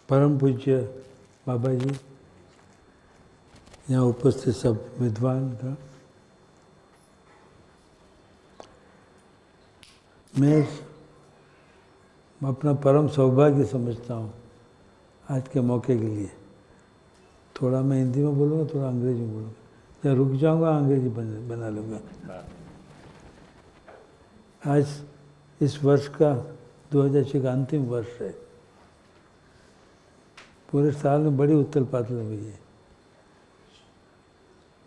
परम पूज्य बाबा जी, यहाँ उपस्थित सब विद्वान का, मैं अपना परम सौभाग्य समझता हूँ आज के मौके के लिए। थोड़ा मैं हिंदी में बोलूँगा, थोड़ा अंग्रेजी में बोलूँगा, या रुक जाऊँगा अंग्रेजी बना लूँगा। आज इस वर्ष का 2006 का अंतिम वर्ष है। पूरे साल में बड़ी उथल पाथल हुई है।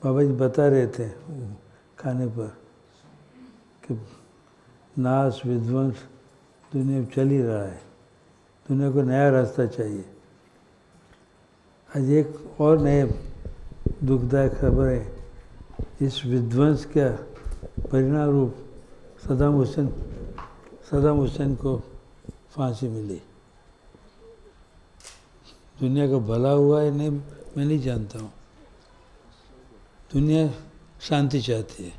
बाबा जी बता रहे थे खाने पर कि नाश विध्वंस दुनिया में चल ही रहा है, दुनिया को नया रास्ता चाहिए। आज एक और नए दुखदायक खबर है, इस विध्वंस का परिणाम रूप सद्दाम हुसैन को फांसी मिली। दुनिया का भला हुआ है नहीं, मैं नहीं जानता हूँ। दुनिया शांति चाहती है,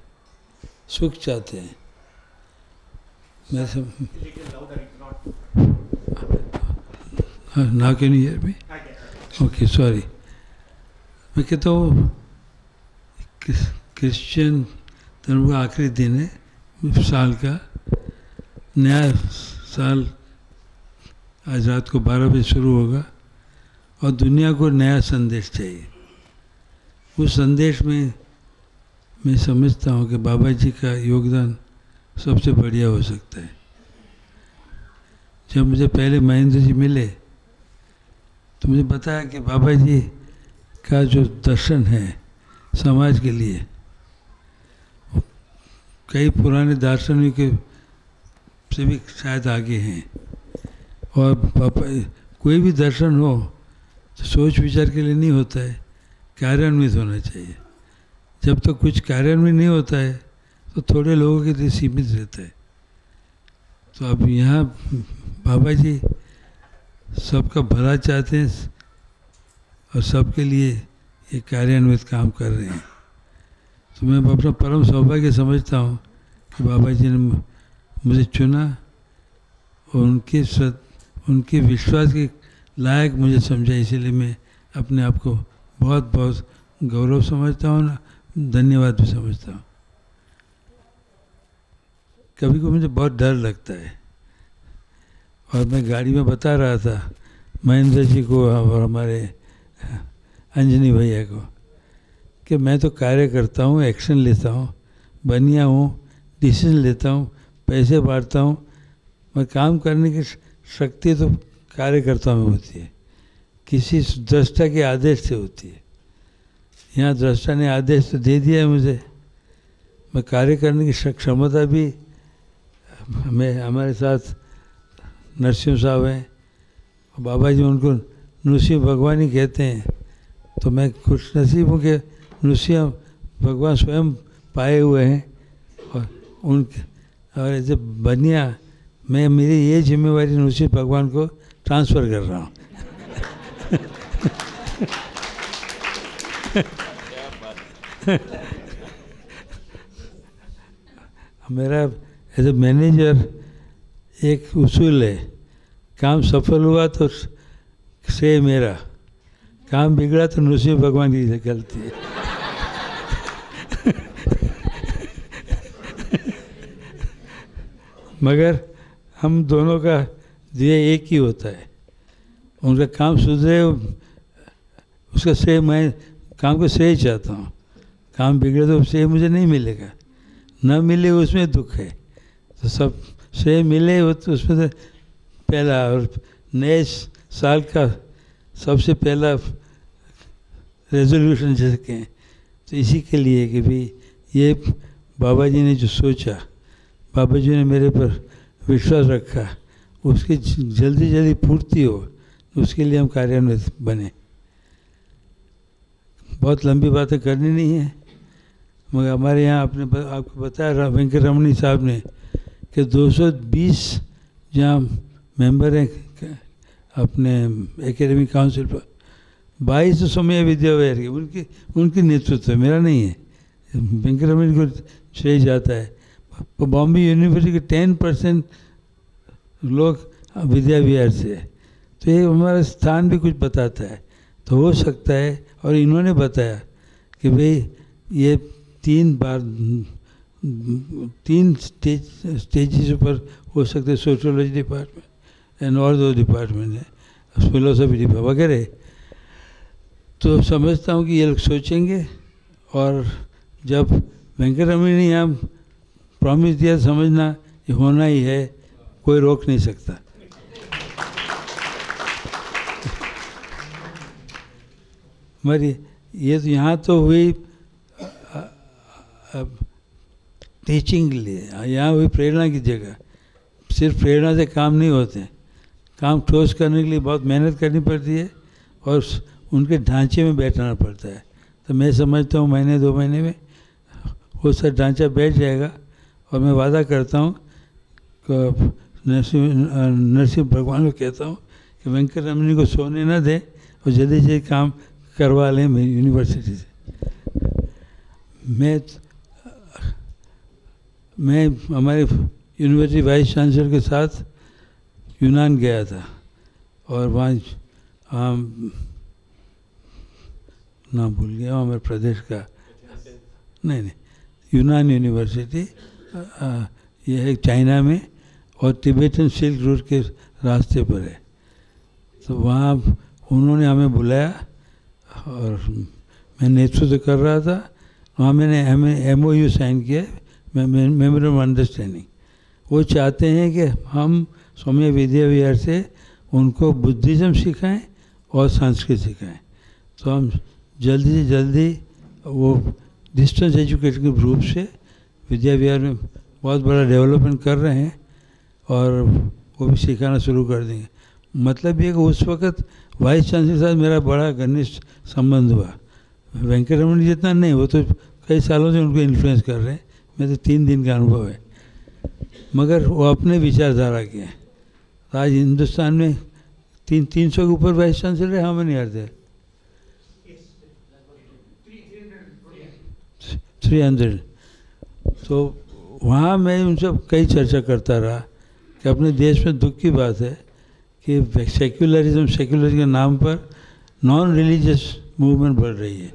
सुख चाहते हैं। मैं सब ना can you hear me? Okay, sorry. मैं कहता हूँ क्रिश्चियन धर्म का आखिरी दिन है साल का। नया साल आज रात को 12 बजे शुरू होगा और दुनिया को नया संदेश चाहिए। उस संदेश में मैं समझता हूँ कि बाबा जी का योगदान सबसे बढ़िया हो सकता है। जब मुझे पहले महेंद्र जी मिले तो मुझे बताया कि बाबा जी का जो दर्शन है समाज के लिए, कई पुराने दार्शनिकों से भी शायद आगे हैं। और कोई भी दर्शन हो तो सोच विचार के लिए नहीं होता है, कार्यान्वित होना चाहिए। जब तक कुछ कार्यान्वित नहीं होता है तो थोड़े लोगों के लिए सीमित रहता है। तो अब यहाँ बाबा जी सबका भला चाहते हैं और सबके लिए ये कार्यान्वित काम कर रहे हैं। तो मैं अपना परम सौभाग्य समझता हूँ कि बाबा जी ने मुझे चुना और उनके विश्वास के लायक मुझे समझा। इसीलिए मैं अपने आप को बहुत बहुत गौरव समझता हूँ ना, धन्यवाद भी समझता हूँ। कभी कभी मुझे बहुत डर लगता है और मैं गाड़ी में बता रहा था महेंद्र जी को और हमारे अंजनी भैया को कि मैं तो कार्य करता हूँ, एक्शन लेता हूँ, बनिया हूँ, डिसीजन लेता हूँ, पैसे बांटता हूँ, मैं काम करने की शक्ति तो कार्यकर्ता में होती है, किसी दृष्टा के आदेश से होती है। यहाँ दृष्टा ने आदेश तो दे दिया है मुझे, मैं कार्य करने की क्षमता भी, हमारे साथ नरसिंह साहब हैं, बाबा जी उनको नृसिंह भगवान ही कहते हैं। तो मैं खुश नसीब हूँ कि नृसिंह भगवान स्वयं पाए हुए हैं और ऐसे बनिया मैं, मेरी ये जिम्मेवारी नृसिंह भगवान को ट्रांसफ़र कर रहा हूँ। मेरा एज ए मैनेजर एक उसूल है, काम सफल हुआ तो श्रेय मेरा, काम बिगड़ा तो नृसिंह भगवान की गलती है। मगर हम दोनों का ध्येय एक ही होता है, उनका काम सुधरे, उसका श्रेय मैं काम को श्रेय चाहता हूँ। काम बिगड़े तो श्रेय मुझे नहीं मिलेगा, न मिले उसमें दुख है। तो सब श्रेय मिले हो तो उसमें तो पहला, और नए साल का सबसे पहला रेजोल्यूशन जैसे कहें तो इसी के लिए कि भाई ये बाबा जी ने जो सोचा, बाबा जी ने मेरे पर विश्वास रखा, उसकी जल्दी जल्दी पूर्ति हो, उसके लिए हम कार्यान्वित बने। बहुत लंबी बातें करनी नहीं है, मगर हमारे यहाँ आपको बताया वेंकट रमणी साहब ने कि 220 जहाँ मेंबर हैं अपने एकेडमिक काउंसिल पर, 22 समय विद्याविहार के उनकी नेतृत्व मेरा नहीं है, वेंकट रमणी को श्रेय जाता है। बॉम्बे यूनिवर्सिटी के 10% लोग विद्याविहार से है, तो ये हमारा स्थान भी कुछ बताता है। तो हो सकता है, और इन्होंने बताया कि भाई ये 3 स्टेजेस पर हो सकते हैं, सोशियोलॉजी डिपार्टमेंट एंड और 2 डिपार्टमेंट है, फिलोसफी डिपार्टमेंट वगैरह। तो समझता हूँ कि ये लोग सोचेंगे, और जब वेंकटरमण ने यहाँ प्रॉमिस दिया, समझना ये होना ही है, कोई रोक नहीं सकता। मरी ये तो यहाँ तो हुई टीचिंग के लिए, यहाँ हुई प्रेरणा की जगह। सिर्फ प्रेरणा से काम नहीं होते, काम ठोस करने के लिए बहुत मेहनत करनी पड़ती है और उनके ढांचे में बैठना पड़ता है। तो मैं समझता हूँ महीने 2 महीने में वो सब ढांचा बैठ जाएगा, और मैं वादा करता हूँ नरसिंह भगवान को कहता हूँ कि वेंकटरमण को सोने न दें और जल्दी से काम करवा लें यूनिवर्सिटी से। मैं हमारे यूनिवर्सिटी वाइस चांसलर के साथ यूनान गया था, और वहाँ नाम भूल गया हमारे प्रदेश का, नहीं यूनान यूनिवर्सिटी ये है चाइना में, और तिब्बतन सिल्क रूट के रास्ते पर है। तो वहाँ उन्होंने हमें बुलाया और मैं नेतृत्व कर रहा था। वहाँ मैंने MOU साइन किया, मेमोरेंडम ऑफ अंडरस्टैंडिंग। वो चाहते हैं कि हम स्वामी विद्या विहार से उनको बुद्धिज़्म सिखाएं और संस्कृत सिखाएं। तो हम जल्दी से जल्दी वो डिस्टेंस एजुकेशन के रूप से विद्या विहार में बहुत बड़ा डेवलपमेंट कर रहे हैं, और वो भी सिखाना शुरू कर देंगे। मतलब ये कि उस वक़्त वाइस चांसलर के साथ मेरा बड़ा घनिष्ठ संबंध हुआ। वेंकटरमण जितना नहीं, वो तो कई सालों से उनको इन्फ्लुएंस कर रहे हैं, मैं तो 3 दिन का अनुभव है। मगर वो अपने विचारधारा के हैं। आज हिंदुस्तान में 300 के ऊपर वाइस चांसलर है, हाँ मैं नहीं आते 300। तो वहाँ मैं उनसे कई चर्चा करता रहा कि अपने देश में दुख की बात है कि सेक्युलरिज्म के नाम पर नॉन रिलीजियस मूवमेंट बढ़ रही है,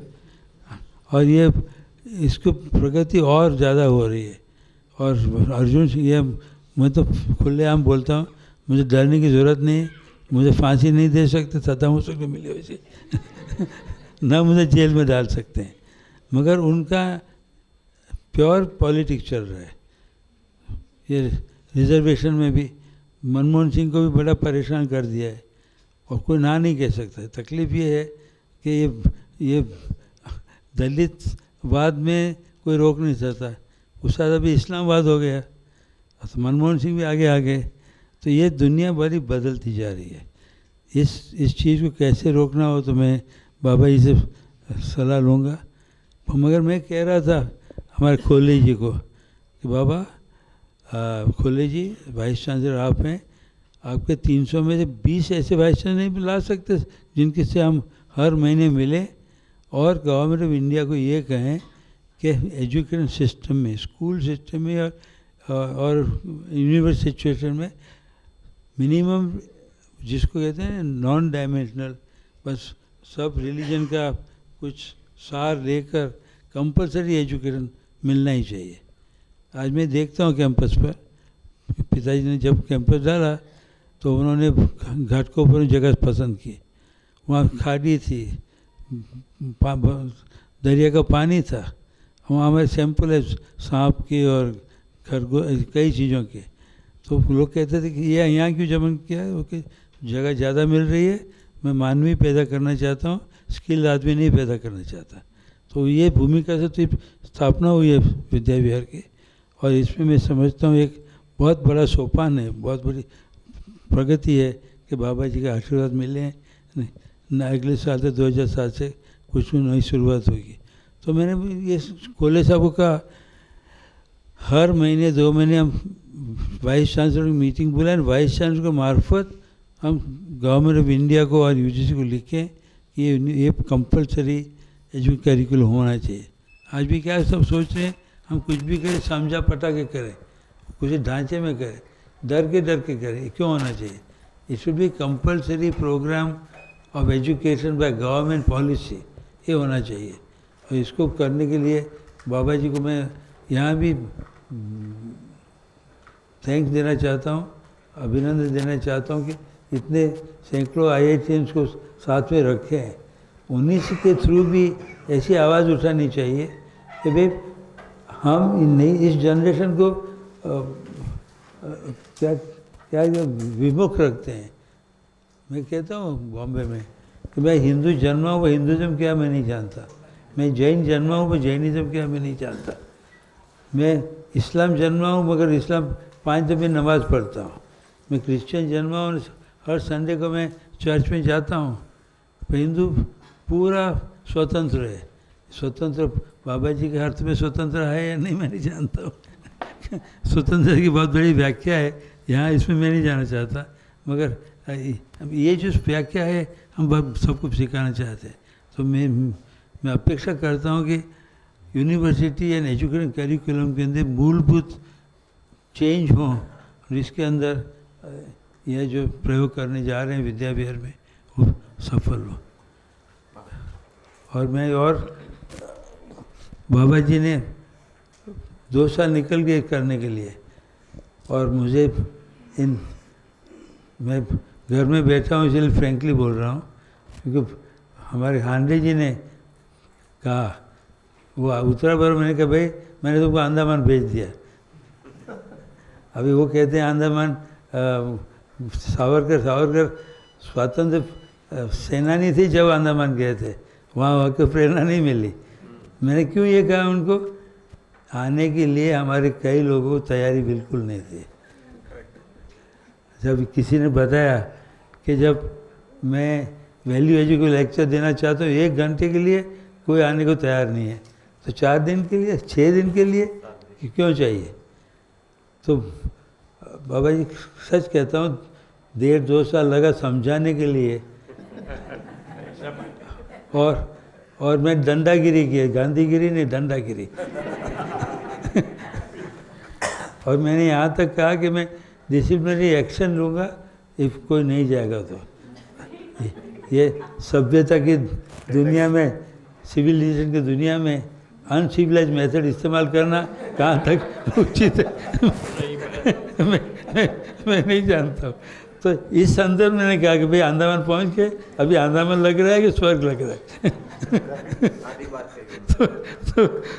और ये इसको प्रगति और ज़्यादा हो रही है। और अर्जुन ये मैं तो खुलेआम बोलता हूँ, मुझे डरने की ज़रूरत नहीं, मुझे फांसी नहीं दे सकते, सद्दाम हुसैन को मिले वैसे ना मुझे जेल में डाल सकते हैं। मगर उनका प्योर पॉलिटिक्स चल रहा है। ये रिजर्वेशन में भी मनमोहन सिंह को भी बड़ा परेशान कर दिया है, और कोई ना नहीं कह सकता। तकलीफ़ ये है कि ये दलितवाद में कोई रोक नहीं सकता। उसका अभी इस्लामवाद हो गया, तो मनमोहन सिंह भी आगे आ गए। तो ये दुनिया बड़ी बदलती जा रही है। इस चीज़ को कैसे रोकना हो तो मैं बाबा जी से सलाह लूँगा। मगर मैं कह रहा था हमारे खोले जी को कि बाबा खोले जी वाइस चांसलर आप हैं, आपके 300 में से 20 ऐसे वाइस चांसलर नहीं ला सकते जिनके से हम हर महीने मिलें, और गवर्नमेंट ऑफ इंडिया को ये कहें कि एजुकेशन सिस्टम में, स्कूल सिस्टम में और यूनिवर्सिटी सिचुएशन में मिनिमम जिसको कहते हैं नॉन डायमेंशनल, बस सब रिलीजन का कुछ सार लेकर कंपलसरी एजुकेशन मिलना ही चाहिए। आज मैं देखता हूँ कैंपस पर, पिताजी ने जब कैंपस डाला तो उन्होंने घाटकोपर में जगह पसंद की। वहाँ खाड़ी थी, दरिया का पानी था, वहाँ हमारे सैंपल है सांप के और खरगोश कई चीज़ों के। तो लोग कहते थे कि ये यहाँ क्यों जमन किया है, ओके जगह ज़्यादा मिल रही है, मैं मानवीय पैदा करना चाहता हूँ, स्किल आदमी नहीं पैदा करना चाहता। तो ये भूमिका से तो स्थापना हुई है विद्या विहार की, और इसमें मैं समझता हूँ एक बहुत बड़ा सोपान है, बहुत बड़ी प्रगति है कि बाबा जी का आशीर्वाद मिले हैं। न अगले साल से 2007 से कुछ नई शुरुआत होगी। तो मैंने ये कोले साहब को कहा हर महीने 2 महीने हम वाइस चांसलर की मीटिंग बुलाएं, वाइस चांसलर के मार्फत हम गवर्नमेंट ऑफ इंडिया को और UGC को लिखें कि ये कंपलसरी एजुकेशन करिकुलम होना चाहिए। आज भी क्या सब सोच रहे हैं हम कुछ भी करें समझा पटा के करें, कुछ ढांचे में करें, डर के करें, क्यों होना चाहिए? It should be compulsory program of education by government policy, ये होना चाहिए। और इसको करने के लिए बाबा जी को मैं यहाँ भी थैंक्स देना चाहता हूँ, अभिनंदन देना चाहता हूँ कि इतने सैकड़ों IITians को साथ में रखे हैं। उन्हीं के थ्रू भी ऐसी आवाज़ उठानी चाहिए कि भाई हम इस जनरेशन को क्या क्या विमुख रखते हैं। मैं कहता हूँ बॉम्बे में कि मैं हिंदू जन्मा हूँ, हिंदुज़म क्या मैं नहीं जानता। मैं जैन जन्मा हूँ, मैं जैनिज़्म क्या मैं नहीं जानता। मैं इस्लाम जन्मा हूँ, मगर इस्लाम 5 दफ़े नमाज़ पढ़ता हूँ। मैं क्रिश्चियन जन्मा हूँ, हर संडे को मैं चर्च में जाता हूँ। हिंदू पूरा स्वतंत्र है। स्वतंत्र बाबा जी के अर्थ में स्वतंत्र है या नहीं मैं नहीं जानता हूँ। स्वतंत्र की बहुत बड़ी व्याख्या है, यहाँ इसमें मैं नहीं जाना चाहता, मगर ये जो व्याख्या है हम सबको सिखाना चाहते हैं। तो मैं अपेक्षा करता हूँ कि यूनिवर्सिटी एंड एजुकेशन करिकुलम के अंदर मूलभूत चेंज हो और इसके अंदर यह जो प्रयोग करने जा रहे हैं विद्या विहार में वो सफल हो। और बाबा जी ने 2 साल निकल गए करने के लिए, और मुझे मैं घर में बैठा हूँ इसलिए फ्रेंकली बोल रहा हूँ, क्योंकि हमारे हांडे जी ने कहा, वो उतरा पर मैंने कहा भाई मैंने तुमको अंडमान भेज दिया। अभी वो कहते हैं अंडमान सावरकर स्वतंत्र सेनानी थे जब अंडमान गए थे, वहाँ को प्रेरणा नहीं मिली। मैंने क्यों ये कहा उनको, आने के लिए हमारे कई लोगों को तैयारी बिल्कुल नहीं थी। जब किसी ने बताया कि जब मैं वैल्यू एजुकेशन लेक्चर देना चाहता हूँ 1 घंटे के लिए कोई आने को तैयार नहीं है, तो 4 दिन के लिए 6 दिन के लिए क्यों चाहिए। तो बाबा जी सच कहता हूँ 1.5-2 साल लगा समझाने के लिए, और मैं डंडागिरी की, गांधीगिरी नहीं डंडागिरी। और मैंने यहाँ तक कहा कि मैं डिसिप्लिनरी एक्शन लूँगा इफ कोई नहीं जाएगा तो। ये सभ्यता की दुनिया में, सिविलाइजेशन की दुनिया में अनसिविलाइज मेथड इस्तेमाल करना कहाँ तक उचित है मैं नहीं जानता हूँ। तो इस संदर्भ में मैंने कहा कि भाई अंडमान पहुँच गए, अभी अंडमान लग रहा है कि स्वर्ग लग रहा है।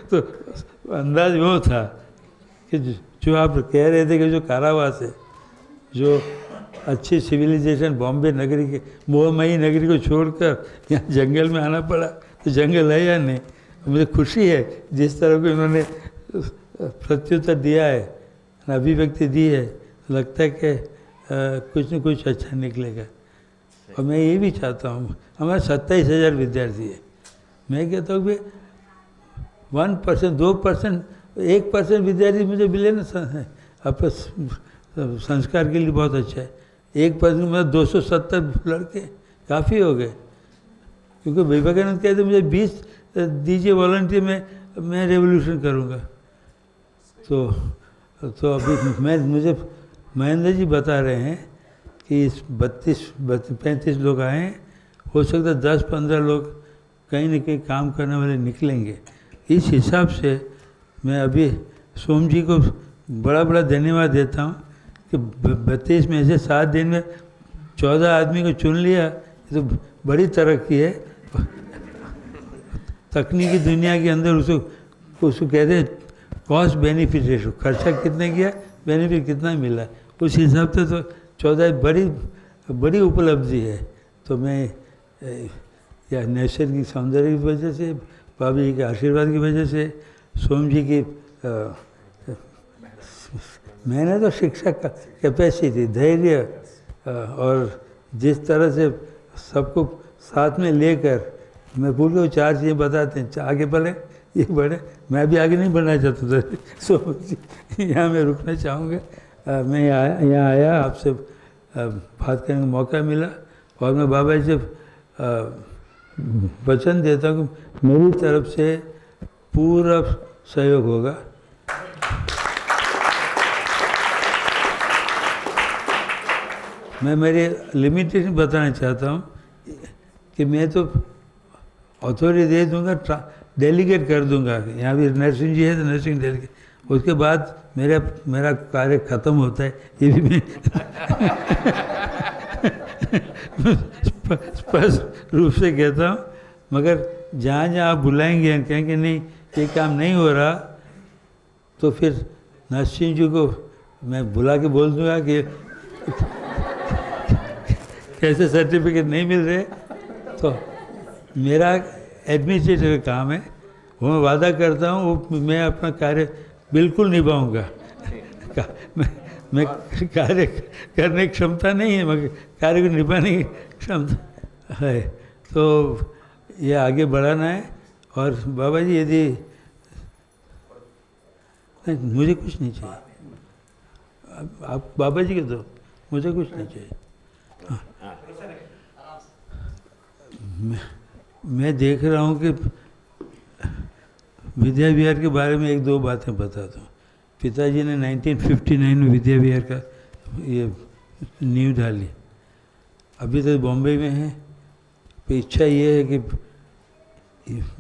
तो अंदाज वो था कि जो आप कह रहे थे कि जो कारावास है, जो अच्छी सिविलाइजेशन बॉम्बे नगरी के मोहमयी नगरी को छोड़कर यहाँ जंगल में आना पड़ा, तो जंगल है या नहीं। मुझे खुशी है जिस तरह को इन्होंने प्रत्युत्तर दिया है, अभिव्यक्ति दी है, लगता है कि कुछ न कुछ अच्छा निकलेगा। और मैं ये भी चाहता हूँ, हमारे 27,000 विद्यार्थी है, मैं कहता हूँ कि 1%, 2%, 1% विद्यार्थी मुझे मिले ना आपस संस्कार के लिए बहुत अच्छा है। 1% मतलब 270 लड़के काफ़ी हो गए, क्योंकि विवेकानंद कहते मुझे 20 दीजिए वॉलंटियर में मैं रेवोल्यूशन करूँगा। तो अभी मुझे महेंद्र जी बता रहे हैं कि इस 35 लोग आए हैं, हो सकता है 10-15 लोग कहीं न कहीं काम करने वाले निकलेंगे। इस हिसाब से मैं अभी सोम जी को बड़ा धन्यवाद देता हूँ कि 32 में से 7 दिन में 14 आदमी को चुन लिया, ये तो बड़ी तरक्की है। तकनीकी दुनिया के अंदर उसको कहते हैं कॉस्ट बेनिफिट रेशो, खर्चा कितने किया, बेनिफिट कितना मिला, उस हिसाब से तो 14 बड़ी उपलब्धि है। तो मैं या नैसर्गिक सौंदर्य की वजह से, बाबा जी के आशीर्वाद की वजह से, सोम जी की मैंने तो शिक्षा का कैपेसिटी, धैर्य और जिस तरह से सबको साथ में लेकर, मैं भूल गया 4 चीज़ें बताते हैं, आगे बढ़े ये बढ़े, मैं भी आगे नहीं बढ़ना चाहता था। सो यहाँ मैं रुकना चाहूँगा। मैं यहाँ आया, आपसे बात करने का मौका मिला, और मैं बाबा जी से वचन देता हूँ कि मेरी तरफ से पूरा सहयोग होगा। मैं मेरे लिमिटेशन बताना चाहता हूँ कि मैं तो अथॉरिटी दे दूंगा, डेलीगेट कर दूंगा। यहाँ भी नरसिंह जी है तो नरसिंह डेलीगेट, उसके बाद मेरा कार्य खत्म होता है, ये भी मैं स्पष्ट रूप से कहता हूँ। मगर जहाँ जहाँ आप बुलाएंगे हम कहेंगे नहीं ये काम नहीं हो रहा, तो फिर नरसिंह जी को मैं बुला के बोल दूंगा कि कैसे सर्टिफिकेट नहीं मिल रहे। तो मेरा एडमिनिस्ट्रेटिव काम है, वो मैं वादा करता हूँ वो मैं अपना कार्य बिल्कुल निभाऊंगा। मैं कार्य करने की क्षमता नहीं है, मगर कार्य को निभाने की क्षमता है। तो ये आगे बढ़ाना है। और बाबा जी यदि मुझे कुछ नहीं चाहिए, आप बाबा जी के दो, मुझे कुछ नहीं चाहिए। मैं देख रहा हूँ कि विद्या विहार के बारे में एक दो बातें बताता हूँ। पिताजी ने 1959 में विद्या विहार का ये नींव डाली, अभी तक बॉम्बे में है। तो इच्छा ये है कि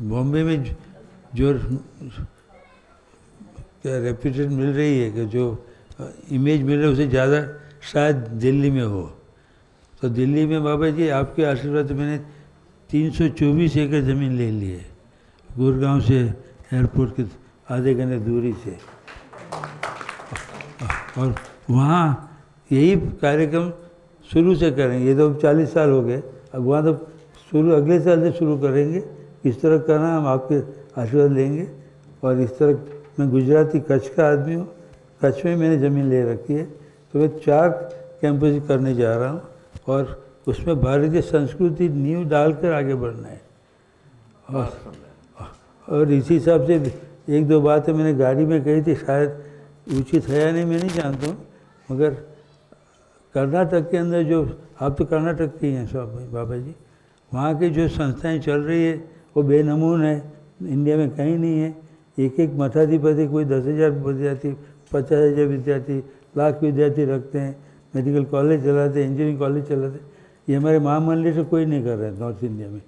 बॉम्बे में जो क्या रेपुटेशन मिल रही है, कि जो इमेज मिल रहा है उससे ज़्यादा शायद दिल्ली में हो। तो दिल्ली में बाबा जी आपके आशीर्वाद से मैंने 324 एकड़ ज़मीन ले ली है, गुड़गांव से एयरपोर्ट के आधे घंटे दूरी से। और वहाँ यही कार्यक्रम शुरू से करेंगे। ये तो 40 साल हो गए, अब वहाँ तो शुरू अगले साल से शुरू करेंगे। इस तरह करना, हम आपके आशीर्वाद लेंगे। और इस तरह मैं गुजराती कच्छ का आदमी हूँ, कच्छ में मैंने ज़मीन ले रखी है। तो मैं 4 कैंपस करने जा रहा हूँ और उसमें भारतीय संस्कृति नींव डालकर आगे बढ़ना है। और इसी हिसाब से एक दो बातें मैंने गाड़ी में कही थी, शायद उचित है या नहीं मैं नहीं जानता हूँ, मगर कर्नाटक के अंदर जो, आप तो कर्नाटक के ही हैं सब बाबा जी, वहाँ की जो संस्थाएं चल रही है वो बेनमून है, इंडिया में कहीं नहीं है। एक एक मठाधिपति कोई 10,000 विद्यार्थी, 50,000 विद्यार्थी, लाख विद्यार्थी रखते हैं, मेडिकल कॉलेज चलाते हैं, इंजीनियरिंग कॉलेज चलाते हैं। ये हमारे महामंडल से कोई नहीं कर रहे हैं नॉर्थ इंडिया में।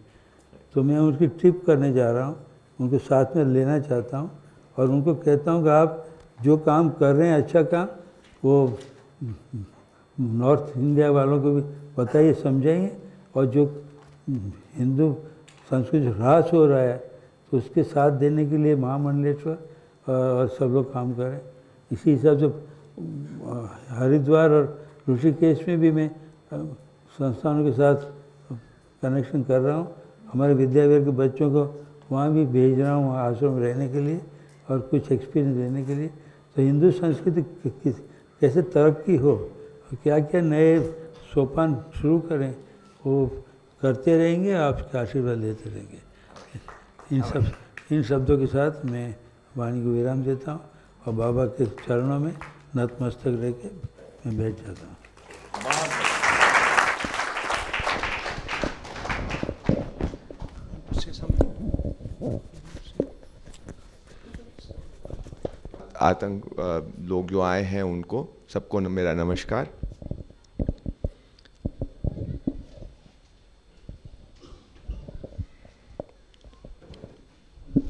तो मैं उनकी ट्रिप करने जा रहा हूँ, उनको साथ में लेना चाहता हूँ और उनको कहता हूँ कि आप जो काम कर रहे हैं अच्छा काम, वो नॉर्थ इंडिया वालों को भी बताइए, समझाइए। और जो हिंदू संस्कृति ह्रास हो रहा है तो उसके साथ देने के लिए महामंडलेश्वर और सब लोग काम करें। इसी हिसाब से हरिद्वार और ऋषिकेश में भी मैं संस्थानों के साथ कनेक्शन कर रहा हूँ। हमारे विद्याविहार के बच्चों को वहाँ भी भेज रहा हूँ, वहाँ आश्रम रहने के लिए और कुछ एक्सपीरियंस लेने के लिए। तो हिंदू संस्कृति कैसे तरक्की हो, क्या क्या नए सोपान शुरू करें, वो करते रहेंगे, आपके आशीर्वाद लेते रहेंगे। इन शब्दों के साथ मैं वाणी को विराम देता हूँ और बाबा के चरणों में नतमस्तक रह के मैं बैठ जाता हूँ। आतंक लोग जो आए हैं उनको सबको मेरा नमस्कार।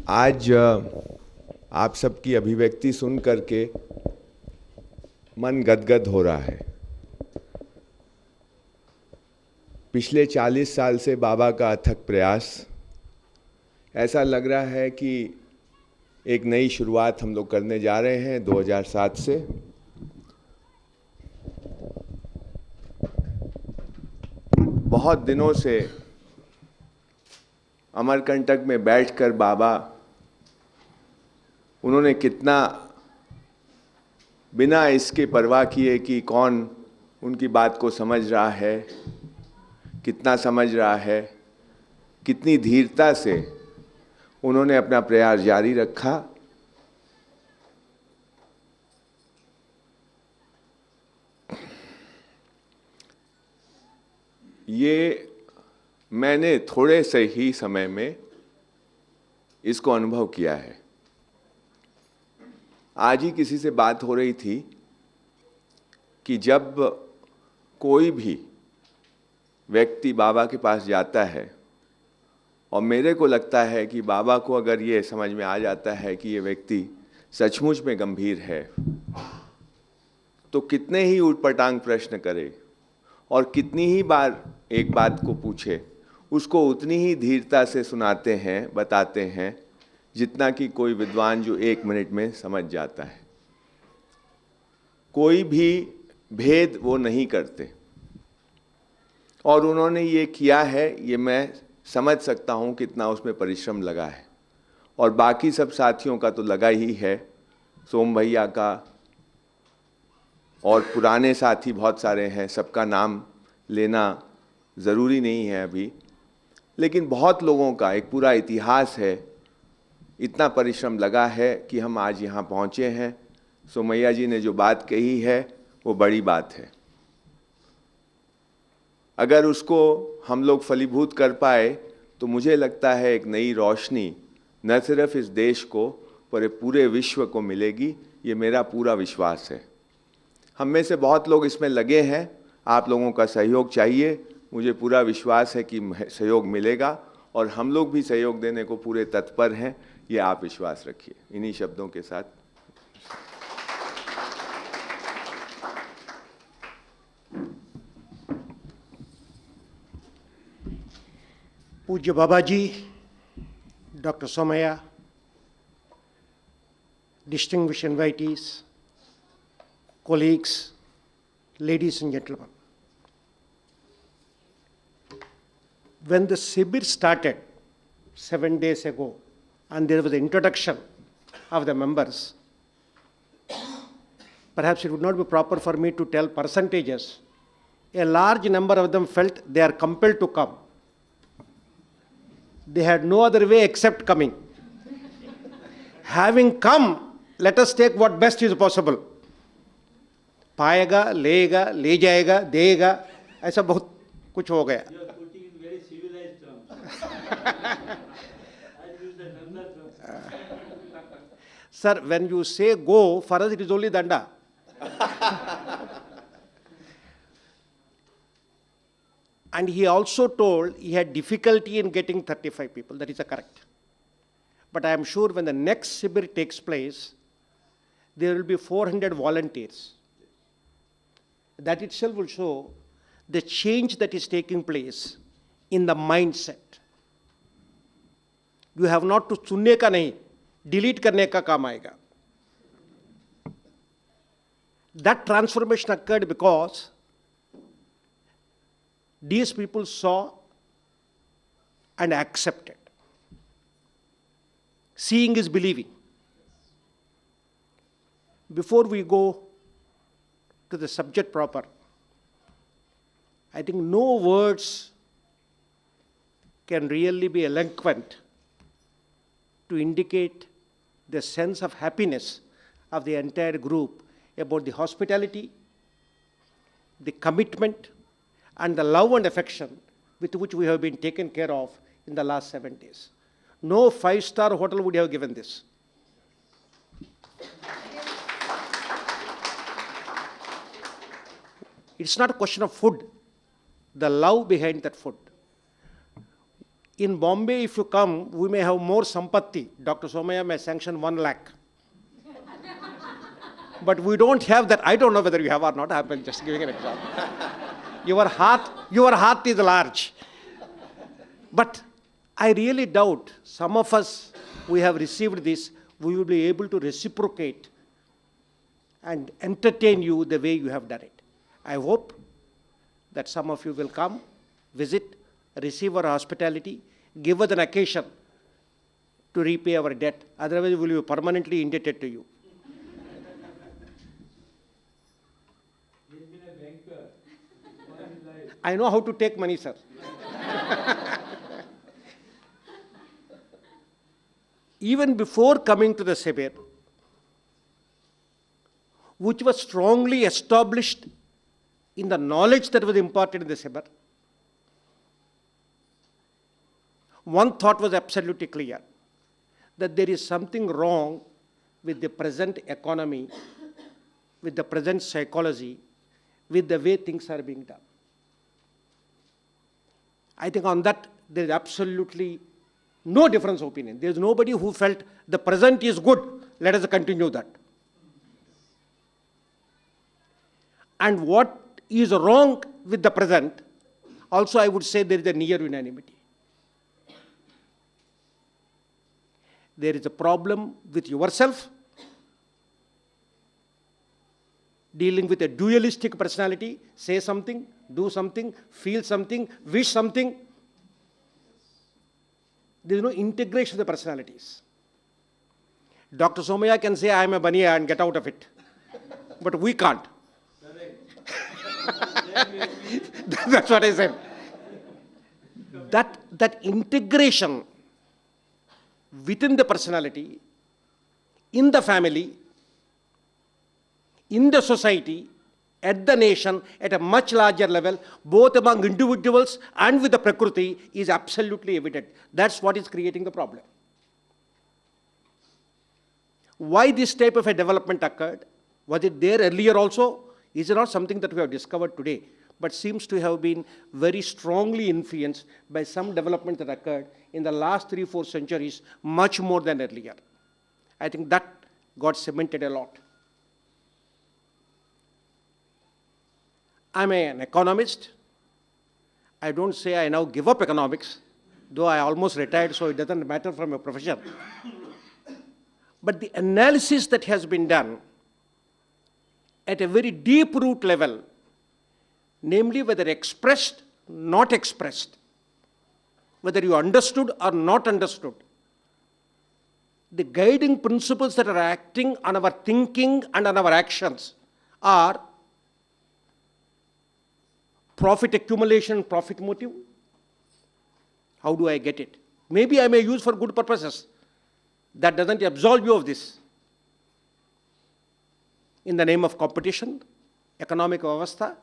आज आप सबकी अभिव्यक्ति सुन करके मन गदगद हो रहा है। पिछले 40 साल से बाबा का अथक प्रयास, ऐसा लग रहा है कि एक नई शुरुआत हम लोग करने जा रहे हैं 2007 से। बहुत दिनों से अमरकंटक में बैठकर बाबा, उन्होंने कितना बिना इसके परवाह किए कि कौन उनकी बात को समझ रहा है, कितना समझ रहा है, कितनी धीरता से उन्होंने अपना प्रयास जारी रखा। ये मैंने थोड़े से ही समय में इसको अनुभव किया है। आज ही किसी से बात हो रही थी कि जब कोई भी व्यक्ति बाबा के पास जाता है और मेरे को लगता है कि बाबा को अगर ये समझ में आ जाता है कि ये व्यक्ति सचमुच में गंभीर है, तो कितने ही ऊटपटांग प्रश्न करे और कितनी ही बार एक बात को पूछे, उसको उतनी ही धीरता से सुनाते हैं, बताते हैं, जितना कि कोई विद्वान जो 1 मिनट में समझ जाता है। कोई भी भेद वो नहीं करते और उन्होंने ये किया है, ये मैं समझ सकता हूँ कितना उसमें परिश्रम लगा है। और बाकी सब साथियों का तो लगा ही है, सोम भैया का, और पुराने साथी बहुत सारे हैं, सबका नाम लेना ज़रूरी नहीं है अभी, लेकिन बहुत लोगों का एक पूरा इतिहास है। इतना परिश्रम लगा है कि हम आज यहाँ पहुँचे हैं। सोमैया जी ने जो बात कही है वो बड़ी बात है। अगर उसको हम लोग फलीभूत कर पाए तो मुझे लगता है एक नई रोशनी न सिर्फ इस देश को पर पूरे विश्व को मिलेगी। ये मेरा पूरा विश्वास है। हम में से बहुत लोग इसमें लगे हैं, आप लोगों का सहयोग चाहिए। मुझे पूरा विश्वास है कि सहयोग मिलेगा और हम लोग भी सहयोग देने को पूरे तत्पर हैं, ये आप विश्वास रखिए। इन्हीं शब्दों के साथ पूज्य बाबा जी, Dr. Somaya, distinguished invitees, colleagues, ladies and gentlemen. When the Sibir started 7 days ago, and there was an introduction of the members, perhaps it would not be proper for me to tell percentages. A large number of them felt they are compelled to come. They had no other way except coming. Having come, let us take what best is possible. पाएगा, लेगा, ले जाएगा, देगा, ऐसा बहुत कुछ हो गया. You are putting in very civilized terms. I use the Danda term. Sir, when you say go, for us it is only danda. And he also told he had difficulty in getting 35 people. That is correct. But I am sure when the next Sibir takes place, there will be 400 volunteers. That itself will show the change that is taking place in the mindset. You have not to सुनने का नहीं, delete करने का काम आएगा. That transformation occurred because these people saw and accepted. Seeing is believing. Before we go to the subject proper, I think no words can really be eloquent to indicate the sense of happiness of the entire group about the hospitality, the commitment, and the love and affection with which we have been taken care of in the last 7 days. No 5-star hotel would have given this. It's not a question of food, the love behind that food. In Bombay, if you come, we may have more sampatti. Dr. Somaya may sanction 1 lakh. But we don't have that. I don't know whether you have or not. I'm just giving an example. Your heart is large. But I really doubt some of us, we have received this, we will be able to reciprocate and entertain you the way you have done it. I hope that some of you will come, visit, receive our hospitality, give us an occasion to repay our debt. Otherwise, we will be permanently indebted to you. I know how to take money, sir. Even before coming to the Sibir, which was strongly established in the knowledge that was imparted in the Sibir, one thought was absolutely clear, that there is something wrong with the present economy, with the present psychology, with the way things are being done. I think on that, there is absolutely no difference of opinion. There is nobody who felt the present is good, let us continue that. And what is wrong with the present, also I would say there is a near unanimity. There is a problem with yourself, dealing with a dualistic personality, say something, do something, feel something, wish something. There is no integration of the personalities. Dr. Somaya can say, I am a baniya and get out of it. But we can't. That's what I said. That integration within the personality, in the family, in the society, at the nation, at a much larger level, both among individuals and with the Prakriti, is absolutely evident. That's what is creating the problem. Why this type of a development occurred? Was it there earlier also? Is it not something that we have discovered today, but seems to have been very strongly influenced by some development that occurred in the last 3-4 centuries, much more than earlier. I think that got cemented a lot. I'm an economist. I don't say I now give up economics, though I almost retired, so it doesn't matter from a profession. But the analysis that has been done at a very deep root level, namely whether expressed, not expressed, whether you understood or not understood, the guiding principles that are acting on our thinking and on our actions are profit accumulation, profit motive. How do I get it? Maybe I may use for good purposes. That doesn't absolve you of this. In the name of competition, economic avastha,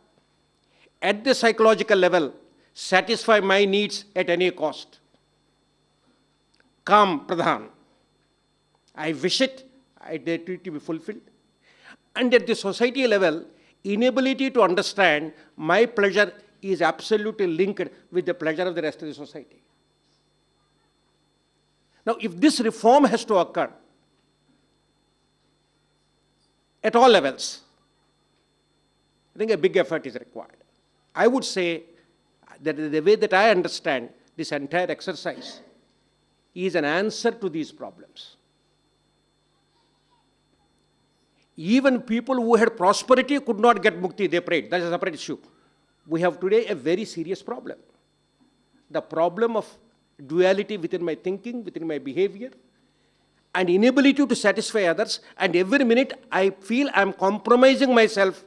at the psychological level, satisfy my needs at any cost. Kam pradhan. I wish it, I dare it to be fulfilled. And at the society level, inability to understand my pleasure is absolutely linked with the pleasure of the rest of the society. Now, if this reform has to occur at all levels, I think a big effort is required. I would say that the way that I understand this entire exercise is an answer to these problems. Even people who had prosperity could not get mukti, they prayed. That's a separate issue. We have today a very serious problem. The problem of duality within my thinking, within my behavior, and inability to satisfy others, and every minute I feel I'm compromising myself.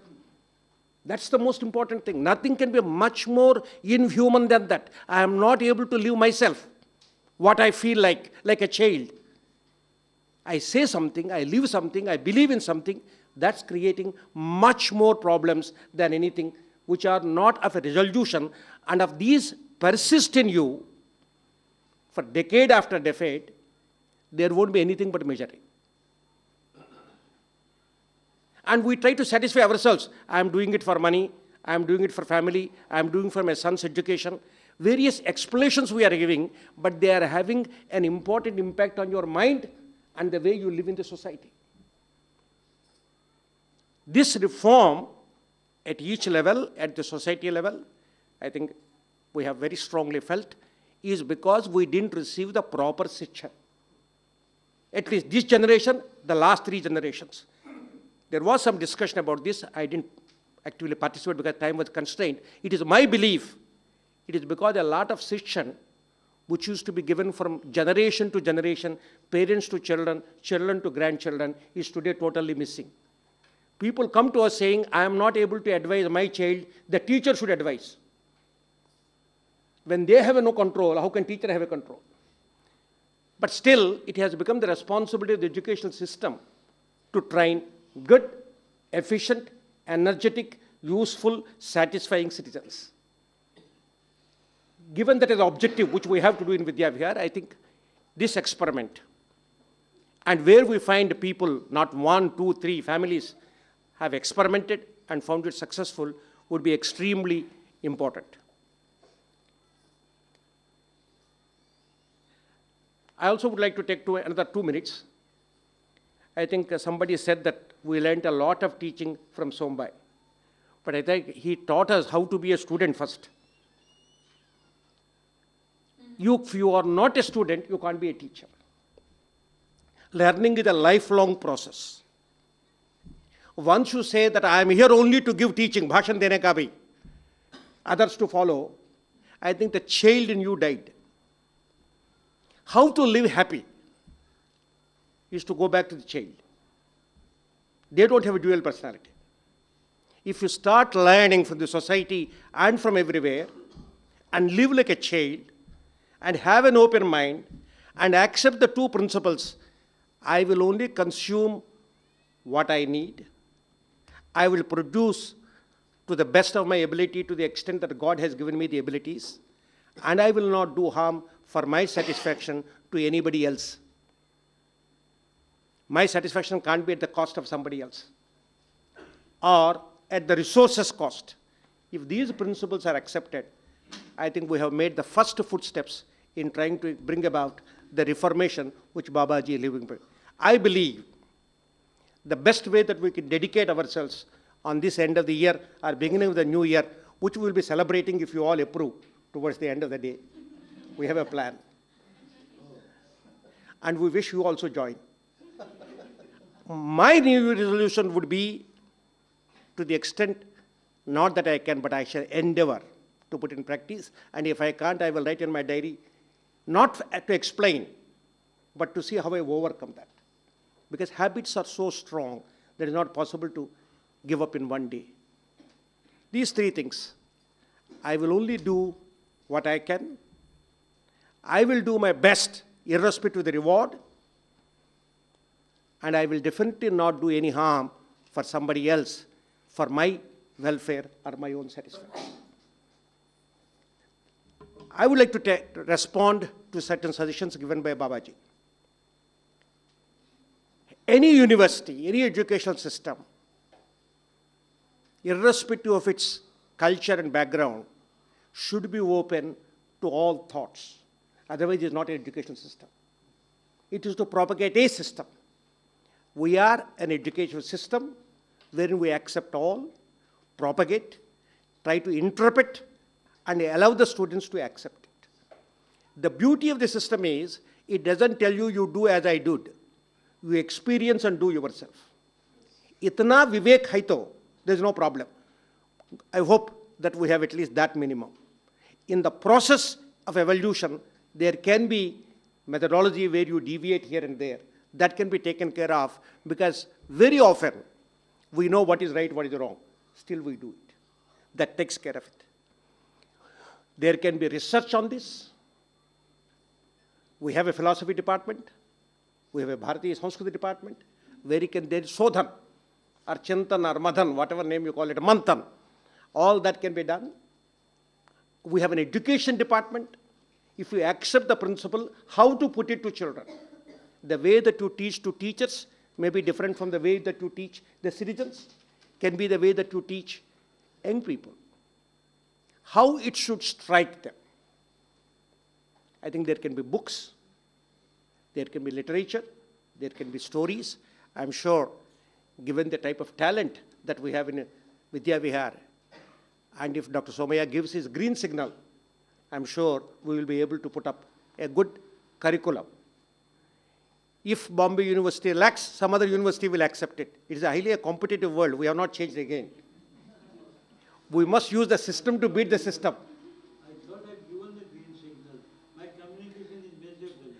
That's the most important thing. Nothing can be much more inhuman than that. I am not able to live myself, what I feel like a child. I say something, I live something, I believe in something, that's creating much more problems than anything which are not of a resolution, and if these persist in you for decade after decade, there won't be anything but misery. And we try to satisfy ourselves. I am doing it for money, I am doing it for family, I am doing it for my son's education. Various explanations we are giving, but they are having an important impact on your mind and the way you live in the society. This reform at each level, at the society level, I think we have very strongly felt, is because we didn't receive the proper shiksha. At least this generation, the last 3 generations. There was some discussion about this. I didn't actually participate because time was constrained. It is my belief, it is because a lot of shiksha which used to be given from generation to generation, parents to children, children to grandchildren, is today totally missing. People come to us saying, I am not able to advise my child, the teacher should advise. When they have no control, how can teacher have a control? But still, it has become the responsibility of the educational system to train good, efficient, energetic, useful, satisfying citizens. Given that as an objective, which we have to do in Vidya Vihar, I think this experiment, and where we find people, not 1, 2, 3 families, have experimented and found it successful, would be extremely important. I also would like to take another 2 minutes. I think somebody said that we learned a lot of teaching from Sombai. But I think he taught us how to be a student first. If you are not a student, you can't be a teacher. Learning is a lifelong process. Once you say that I am here only to give teaching, bhashan dene ka bhi, others to follow, I think the child in you died. How to live happy is to go back to the child. They don't have a dual personality. If you start learning from the society and from everywhere and live like a child and have an open mind and accept the two principles, I will only consume what I need. I will produce to the best of my ability to the extent that God has given me the abilities, and I will not do harm for my satisfaction to anybody else. My satisfaction can't be at the cost of somebody else or at the resources cost. If these principles are accepted, I think we have made the first footsteps in trying to bring about the reformation which Babaji is living by. I believe the best way that we can dedicate ourselves on this end of the year or beginning of the new year, which we will be celebrating if you all approve towards the end of the day. We have a plan. And we wish you also join. My new resolution would be, to the extent, not that I can, but I shall endeavor to put in practice. And if I can't, I will write in my diary, not to explain, but to see how I overcome that. Because habits are so strong that it's not possible to give up in one day. These three things. I will only do what I can. I will do my best, irrespective of the reward. And I will definitely not do any harm for somebody else, for my welfare or my own satisfaction. I would like to respond to certain suggestions given by Babaji. Any university, any educational system, irrespective of its culture and background, should be open to all thoughts. Otherwise, it is not an educational system. It is to propagate a system. We are an educational system wherein we accept all, propagate, try to interpret, and allow the students to accept it. The beauty of the system is, it doesn't tell you, you do as I did. You experience and do yourself. Itna vivek hai to, there's no problem. I hope that we have at least that minimum. In the process of evolution, there can be methodology where you deviate here and there. That can be taken care of, because very often we know what is right, what is wrong. Still we do it. That takes care of it. There can be research on this. We have a philosophy department. We have a Bharatiya Sanskriti department, where there is Sodhan, or Chintan, or Madhan, whatever name you call it, Manthan. All that can be done. We have an education department. If we accept the principle, how to put it to children. The way that you teach to teachers may be different from the way that you teach the citizens, can be the way that you teach young people. How it should strike them. I think there can be books, there can be literature, there can be stories. I'm sure, given the type of talent that we have in Vidya Vihar, and if Dr. Somaiya gives his green signal, I'm sure we will be able to put up a good curriculum. If Bombay University lacks, some other university will accept it. It is a highly competitive world. We have not changed again. We must use the system to beat the system. I thought I'd given the green signal. My communication is miserable.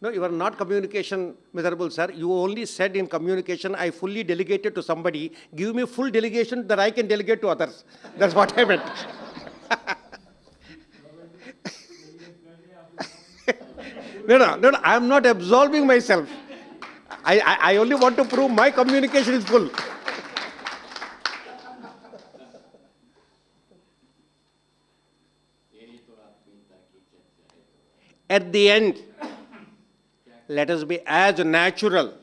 No, you are not communication miserable, sir. You only said in communication, I fully delegated to somebody. Give me full delegation that I can delegate to others. That's what I meant. No, I am not absolving myself. I only want to prove my communication is full. At the end, let us be as natural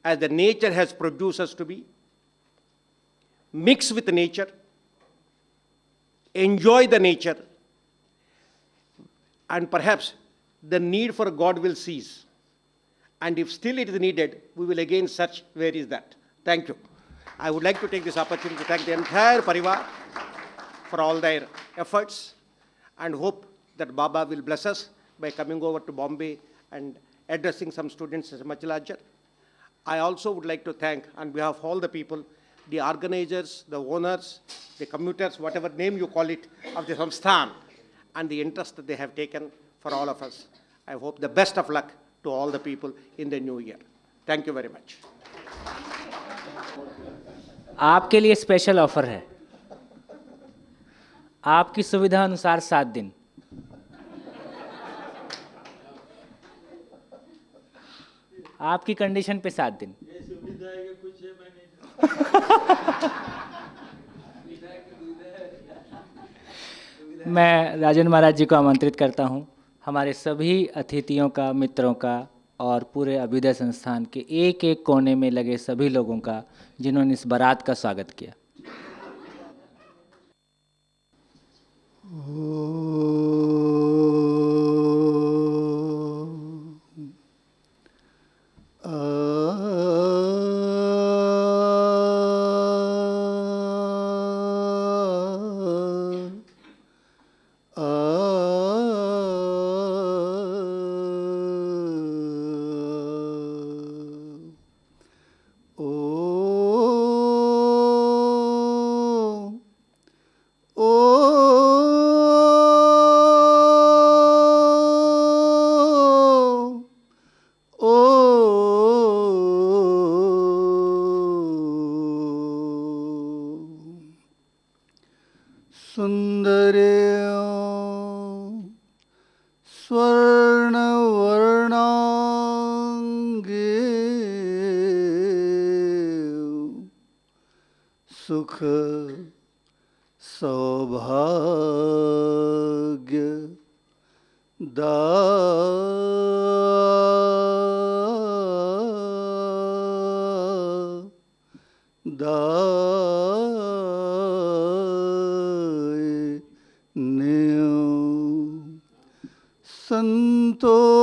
as the nature has produced us to be. Mix with nature, enjoy the nature, and perhaps the need for God will cease. And if still it is needed, we will again search where is that. Thank you. I would like to take this opportunity to thank the entire Parivar for all their efforts and hope that Baba will bless us by coming over to Bombay and addressing some students as much larger. I also would like to thank, on behalf of all the people, the organizers, the owners, the commuters, whatever name you call it, of the Samsthan, and the interest that they have taken for all of us. I hope the best of luck to all the people in the new year. Thank you very much. आपके लिए special offer है, आपकी सुविधा अनुसार 7 दिन। आपकी condition पे 7 दिन। मैं राजेंद्र महाराज जी को आमंत्रित करता हूं, हमारे सभी अतिथियों का, मित्रों का और पूरे अभ्युदय संस्थान के एक एक कोने में लगे सभी लोगों का, जिन्होंने इस बारात का स्वागत किया। सुख सौभाग्य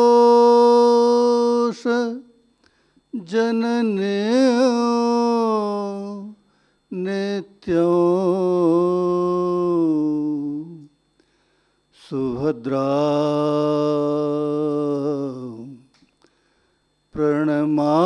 संतोष जनने नित्यों सुभद्रा प्रणमाम्यहम्।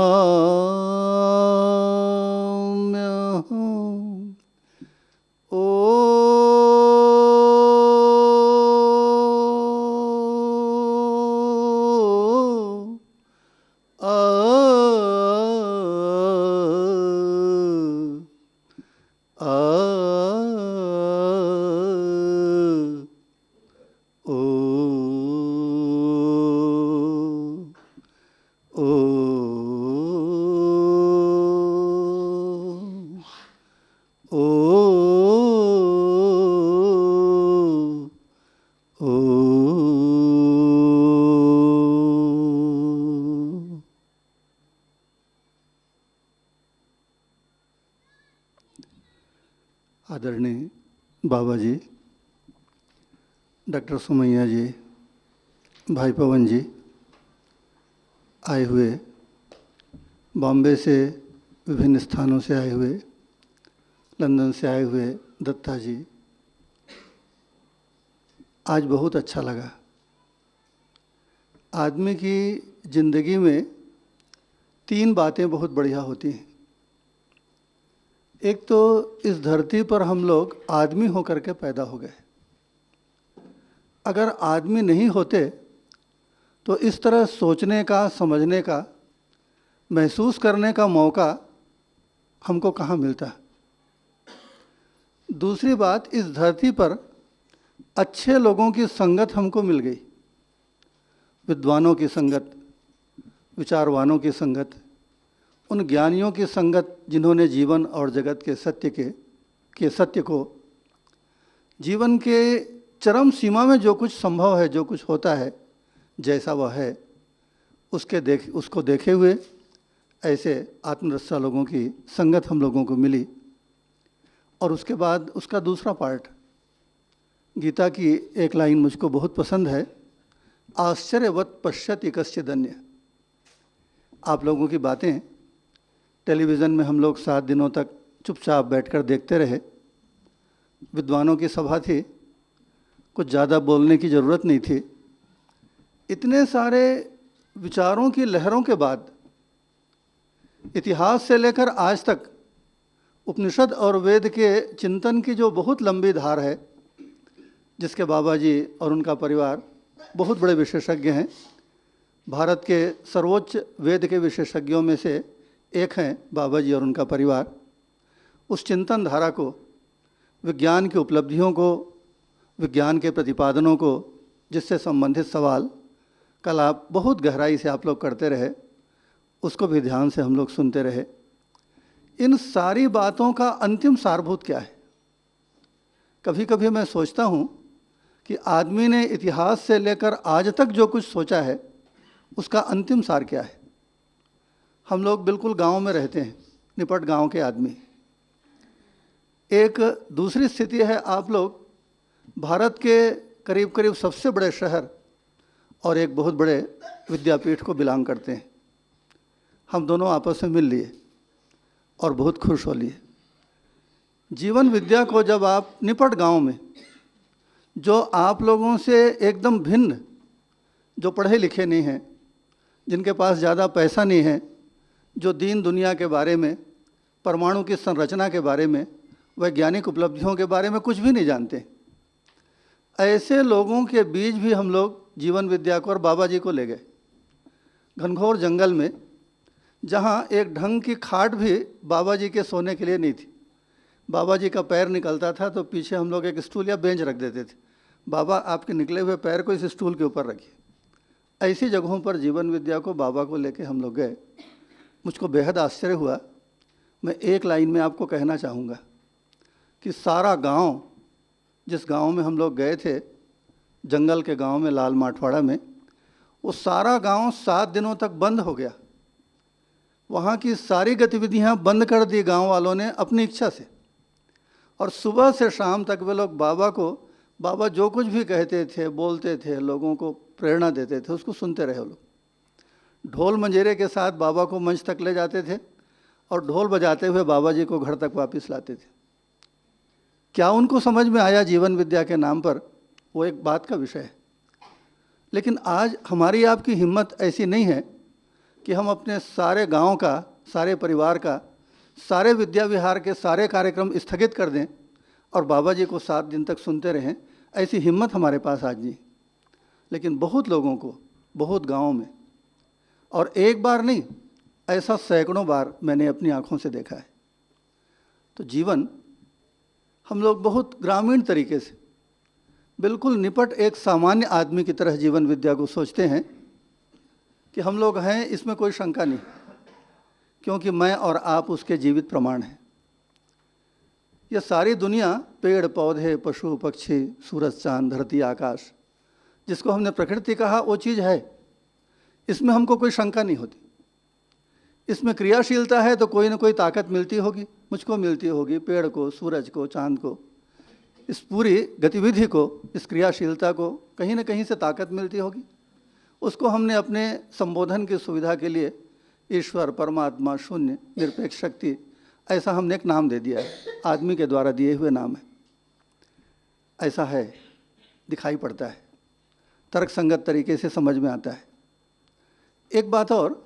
आदरणीय बाबा जी, डॉक्टर सुमैया जी, भाई पवन जी, आए हुए बॉम्बे से, विभिन्न स्थानों से आए हुए, लंदन से आए हुए दत्ता जी, आज बहुत अच्छा लगा। आदमी की ज़िंदगी में 3 बातें बहुत बढ़िया होती हैं। एक तो इस धरती पर हम लोग आदमी होकर के पैदा हो गए। अगर आदमी नहीं होते तो इस तरह सोचने का, समझने का, महसूस करने का मौका हमको कहाँ मिलता। दूसरी बात, इस धरती पर अच्छे लोगों की संगत हमको मिल गई, विद्वानों की संगत, विचारवानों की संगत, उन ज्ञानियों की संगत जिन्होंने जीवन और जगत के सत्य को जीवन के चरम सीमा में जो कुछ संभव है, जो कुछ होता है, जैसा वह है, उसको देखे हुए ऐसे आत्मरक्षा लोगों की संगत हम लोगों को मिली। और उसके बाद उसका दूसरा पार्ट, गीता की एक लाइन मुझको बहुत पसंद है, आश्चर्यवत पश्यति कश्चिद् अन्यः। आप लोगों की बातें टेलीविज़न में हम लोग 7 दिनों तक चुपचाप बैठकर देखते रहे। विद्वानों की सभा थी, कुछ ज़्यादा बोलने की ज़रूरत नहीं थी। इतने सारे विचारों की लहरों के बाद इतिहास से लेकर आज तक उपनिषद और वेद के चिंतन की जो बहुत लंबी धार है, जिसके बाबा जी और उनका परिवार बहुत बड़े विशेषज्ञ हैं, भारत के सर्वोच्च वेद के विशेषज्ञों में से एक हैं बाबा जी और उनका परिवार। उस चिंतन धारा को, विज्ञान की उपलब्धियों को, विज्ञान के प्रतिपादनों को, जिससे संबंधित सवाल कल आप बहुत गहराई से आप लोग करते रहे, उसको भी ध्यान से हम लोग सुनते रहे। इन सारी बातों का अंतिम सारभूत क्या है? कभी कभी मैं सोचता हूँ कि आदमी ने इतिहास से लेकर आज तक जो कुछ सोचा है उसका अंतिम सार क्या है? हम लोग बिल्कुल गांव में रहते हैं, निपट गांव के आदमी। एक दूसरी स्थिति है, आप लोग भारत के करीब करीब सबसे बड़े शहर और एक बहुत बड़े विद्यापीठ को बिलोंग करते हैं। हम दोनों आपस में मिल लिए और बहुत खुश हो लिए। जीवन विद्या को जब आप निपट गांव में, जो आप लोगों से एकदम भिन्न, जो पढ़े लिखे नहीं हैं, जिनके पास ज़्यादा पैसा नहीं है, जो दीन दुनिया के बारे में, परमाणु की संरचना के बारे में, वैज्ञानिक उपलब्धियों के बारे में कुछ भी नहीं जानते, ऐसे लोगों के बीच भी हम लोग जीवन विद्या को और बाबा जी को ले गए। घनघोर जंगल में, जहाँ एक ढंग की खाट भी बाबा जी के सोने के लिए नहीं थी। बाबा जी का पैर निकलता था तो पीछे हम लोग एक स्टूल या बेंच रख देते थे, बाबा आपके निकले हुए पैर को इस स्टूल के ऊपर रखिए। ऐसी जगहों पर जीवन विद्या को, बाबा को लेके हम लोग गए। मुझको बेहद आश्चर्य हुआ। मैं एक लाइन में आपको कहना चाहूँगा कि सारा गांव, जिस गांव में हम लोग गए थे, जंगल के गांव में, लाल माठवाड़ा में, वो सारा गांव 7 दिनों तक बंद हो गया। वहाँ की सारी गतिविधियाँ बंद कर दी गांव वालों ने अपनी इच्छा से, और सुबह से शाम तक वे लोग बाबा को, बाबा जो कुछ भी कहते थे, बोलते थे, लोगों को प्रेरणा देते थे, उसको सुनते रहे वो लोग। ढोल मंजीरे के साथ बाबा को मंच तक ले जाते थे और ढोल बजाते हुए बाबा जी को घर तक वापस लाते थे। क्या उनको समझ में आया जीवन विद्या के नाम पर, वो एक बात का विषय है। लेकिन आज हमारी आपकी हिम्मत ऐसी नहीं है कि हम अपने सारे गांव का, सारे परिवार का, सारे विद्या विहार के सारे कार्यक्रम स्थगित कर दें और बाबा जी को 7 दिन तक सुनते रहें। ऐसी हिम्मत हमारे पास आज नहीं। लेकिन बहुत लोगों को, बहुत गाँव में, और एक बार नहीं, ऐसा सैकड़ों बार मैंने अपनी आँखों से देखा है। तो जीवन, हम लोग बहुत ग्रामीण तरीके से, बिल्कुल निपट एक सामान्य आदमी की तरह जीवन विद्या को सोचते हैं कि हम लोग हैं, इसमें कोई शंका नहीं, क्योंकि मैं और आप उसके जीवित प्रमाण हैं। यह सारी दुनिया, पेड़ पौधे, पशु पक्षी, सूरज चांद, धरती आकाश, जिसको हमने प्रकृति कहा, वो चीज़ है। इसमें हमको कोई शंका नहीं होती। इसमें क्रियाशीलता है तो कोई ना कोई ताकत मिलती होगी, मुझको मिलती होगी, पेड़ को, सूरज को, चांद को, इस पूरी गतिविधि को, इस क्रियाशीलता को कहीं ना कहीं से ताकत मिलती होगी। उसको हमने अपने संबोधन की सुविधा के लिए ईश्वर, परमात्मा, शून्य, निरपेक्ष शक्ति, ऐसा हमने एक नाम दे दिया है, आदमी के द्वारा दिए हुए नाम है। ऐसा है, दिखाई पड़ता है, तर्क संगत तरीके से समझ में आता है। एक बात और,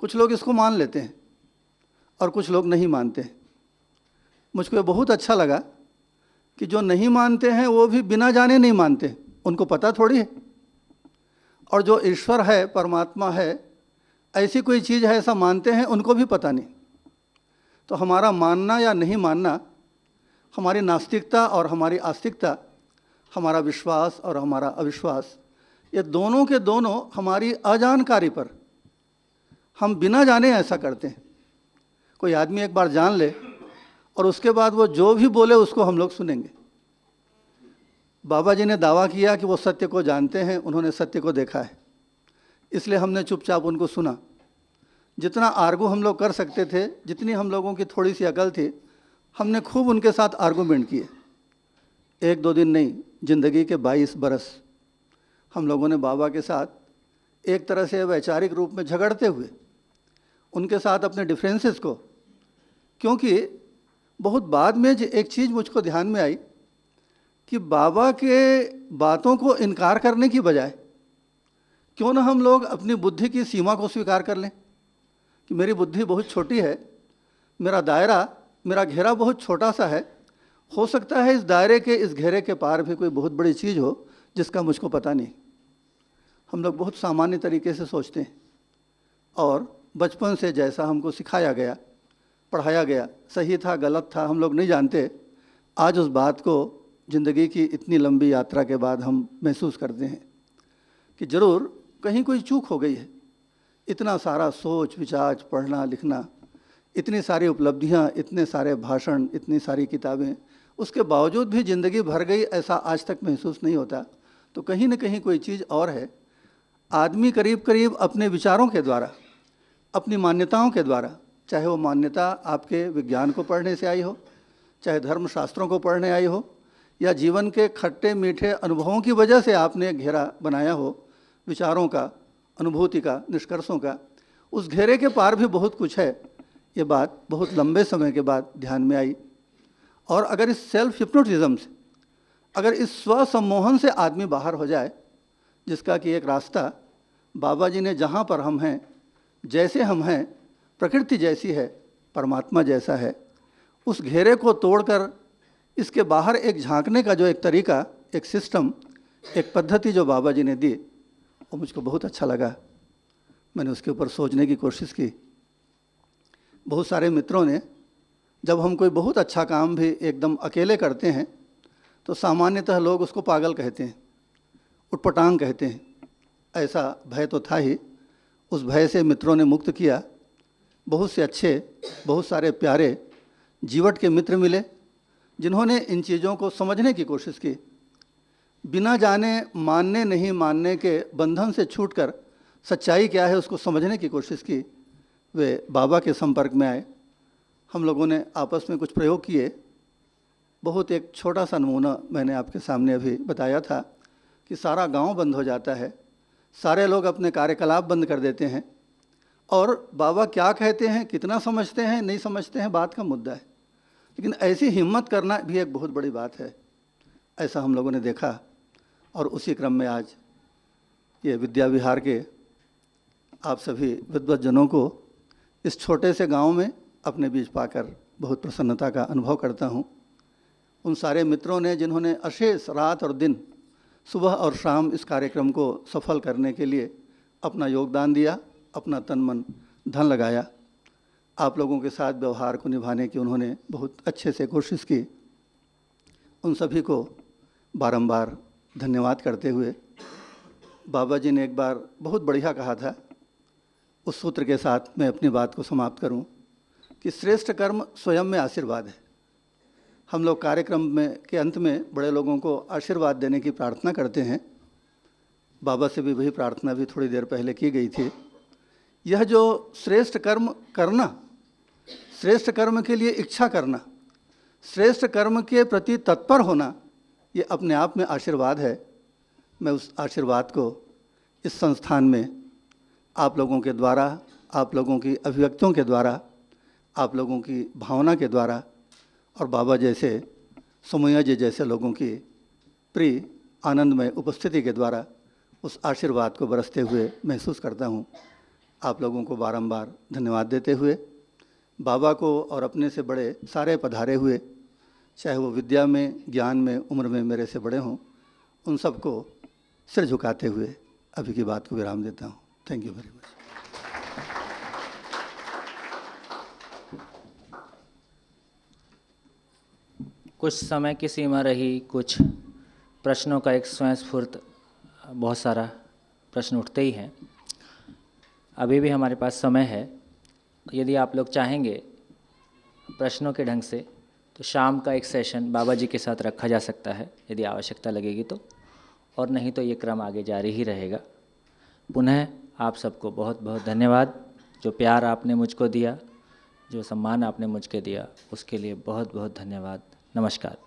कुछ लोग इसको मान लेते हैं और कुछ लोग नहीं मानते हैं। मुझको ये बहुत अच्छा लगा कि जो नहीं मानते हैं वो भी बिना जाने नहीं मानते, उनको पता थोड़ी है। और जो ईश्वर है, परमात्मा है, ऐसी कोई चीज़ है ऐसा मानते हैं, उनको भी पता नहीं। तो हमारा मानना या नहीं मानना, हमारी नास्तिकता और हमारी आस्तिकता, हमारा विश्वास और हमारा अविश्वास, ये दोनों के दोनों हमारी अजानकारी पर, हम बिना जाने ऐसा करते हैं। कोई आदमी एक बार जान ले और उसके बाद वो जो भी बोले उसको हम लोग सुनेंगे। बाबा जी ने दावा किया कि वो सत्य को जानते हैं, उन्होंने सत्य को देखा है, इसलिए हमने चुपचाप उनको सुना। जितना आर्गू हम लोग कर सकते थे, जितनी हम लोगों की थोड़ी सी अकल थी, हमने खूब उनके साथ आर्गूमेंट किए। एक दो दिन नहीं, जिंदगी के 22 बरस हम लोगों ने बाबा के साथ एक तरह से वैचारिक रूप में झगड़ते हुए उनके साथ अपने डिफरेंसेस को, क्योंकि बहुत बाद में एक चीज़ मुझको ध्यान में आई कि बाबा के बातों को इनकार करने की बजाय क्यों ना हम लोग अपनी बुद्धि की सीमा को स्वीकार कर लें कि मेरी बुद्धि बहुत छोटी है, मेरा दायरा, मेरा घेरा बहुत छोटा सा है, हो सकता है इस दायरे के, इस घेरे के पार भी कोई बहुत बड़ी चीज़ हो जिसका मुझको पता नहीं। हम लोग बहुत सामान्य तरीके से सोचते हैं और बचपन से जैसा हमको सिखाया गया, पढ़ाया गया, सही था गलत था हम लोग नहीं जानते। आज उस बात को ज़िंदगी की इतनी लंबी यात्रा के बाद हम महसूस करते हैं कि ज़रूर कहीं कोई चूक हो गई है। इतना सारा सोच विचार, पढ़ना लिखना, इतनी सारी उपलब्धियां, इतने सारे भाषण, इतनी सारी किताबें, उसके बावजूद भी ज़िंदगी भर गई ऐसा आज तक महसूस नहीं होता। तो कहीं ना कहीं कोई चीज़ और है। आदमी करीब करीब अपने विचारों के द्वारा, अपनी मान्यताओं के द्वारा, चाहे वो मान्यता आपके विज्ञान को पढ़ने से आई हो, चाहे धर्मशास्त्रों को पढ़ने आई हो, या जीवन के खट्टे मीठे अनुभवों की वजह से आपने एक घेरा बनाया हो, विचारों का, अनुभूति का, निष्कर्षों का, उस घेरे के पार भी बहुत कुछ है। ये बात बहुत लंबे समय के बाद ध्यान में आई। और अगर इस सेल्फ हिप्नोटिज्म से, अगर इस स्व सम्मोहन से आदमी बाहर हो जाए, जिसका कि एक रास्ता बाबा जी ने जहाँ पर हम हैं, जैसे हम हैं, प्रकृति जैसी है, परमात्मा जैसा है, उस घेरे को तोड़कर इसके बाहर एक झांकने का जो एक तरीका, एक सिस्टम, एक पद्धति जो बाबा जी ने दी, वो मुझको बहुत अच्छा लगा। मैंने उसके ऊपर सोचने की कोशिश की। बहुत सारे मित्रों ने, जब हम कोई बहुत अच्छा काम भी एकदम अकेले करते हैं तो सामान्यतः लोग उसको पागल कहते हैं, उटपटांग कहते हैं। ऐसा भय तो था ही। उस भय से मित्रों ने मुक्त किया। बहुत से अच्छे, बहुत सारे प्यारे जीवट के मित्र मिले जिन्होंने इन चीज़ों को समझने की कोशिश की। बिना जाने, मानने नहीं मानने के बंधन से छूटकर सच्चाई क्या है उसको समझने की कोशिश की। वे बाबा के संपर्क में आए। हम लोगों ने आपस में कुछ प्रयोग किए। बहुत एक छोटा सा नमूना मैंने आपके सामने अभी बताया था कि सारा गांव बंद हो जाता है, सारे लोग अपने कार्यकलाप बंद कर देते हैं, और बाबा क्या कहते हैं, कितना समझते हैं, नहीं समझते हैं, बात का मुद्दा है, लेकिन ऐसी हिम्मत करना भी एक बहुत बड़ी बात है। ऐसा हम लोगों ने देखा। और उसी क्रम में आज ये विद्या विहार के आप सभी विद्वज्जनों को इस छोटे से गांव में अपने बीच पाकर बहुत प्रसन्नता का अनुभव करता हूं। उन सारे मित्रों ने जिन्होंने अशेष रात और दिन, सुबह और शाम इस कार्यक्रम को सफल करने के लिए अपना योगदान दिया, अपना तन मन धन लगाया, आप लोगों के साथ व्यवहार को निभाने की उन्होंने बहुत अच्छे से कोशिश की, उन सभी को बारंबार धन्यवाद करते हुए, बाबा जी ने एक बार बहुत बढ़िया कहा था, उस सूत्र के साथ मैं अपनी बात को समाप्त करूं कि श्रेष्ठ कर्म स्वयं में आशीर्वाद है। हम लोग कार्यक्रम में के अंत में बड़े लोगों को आशीर्वाद देने की प्रार्थना करते हैं। बाबा से भी वही प्रार्थना भी थोड़ी देर पहले की गई थी। यह जो श्रेष्ठ कर्म करना, श्रेष्ठ कर्म के लिए इच्छा करना, श्रेष्ठ कर्म के प्रति तत्पर होना, ये अपने आप में आशीर्वाद है। मैं उस आशीर्वाद को इस संस्थान में आप लोगों के द्वारा, आप लोगों की अभिव्यक्तियों के द्वारा, आप लोगों की भावना के द्वारा और बाबा जैसे, सोमैया जी जैसे लोगों की प्रिय आनंदमय उपस्थिति के द्वारा उस आशीर्वाद को बरसते हुए महसूस करता हूँ। आप लोगों को बारंबार धन्यवाद देते हुए, बाबा को और अपने से बड़े सारे पधारे हुए, चाहे वो विद्या में, ज्ञान में, उम्र में मेरे से बड़े हों, उन सबको सिर झुकाते हुए अभी की बात को विराम देता हूँ। Thank you very much. कुछ समय की सीमा रही, कुछ प्रश्नों का एक स्वयंस्फूर्त बहुत सारा प्रश्न उठते ही हैं। अभी भी हमारे पास समय है। यदि आप लोग चाहेंगे प्रश्नों के ढंग से तो शाम का एक सेशन बाबा जी के साथ रखा जा सकता है, यदि आवश्यकता लगेगी तो, और नहीं तो ये क्रम आगे जारी ही रहेगा। पुनः आप सबको बहुत बहुत धन्यवाद। जो प्यार आपने मुझको दिया, जो सम्मान आपने मुझको दिया, उसके लिए बहुत बहुत धन्यवाद। नमस्कार।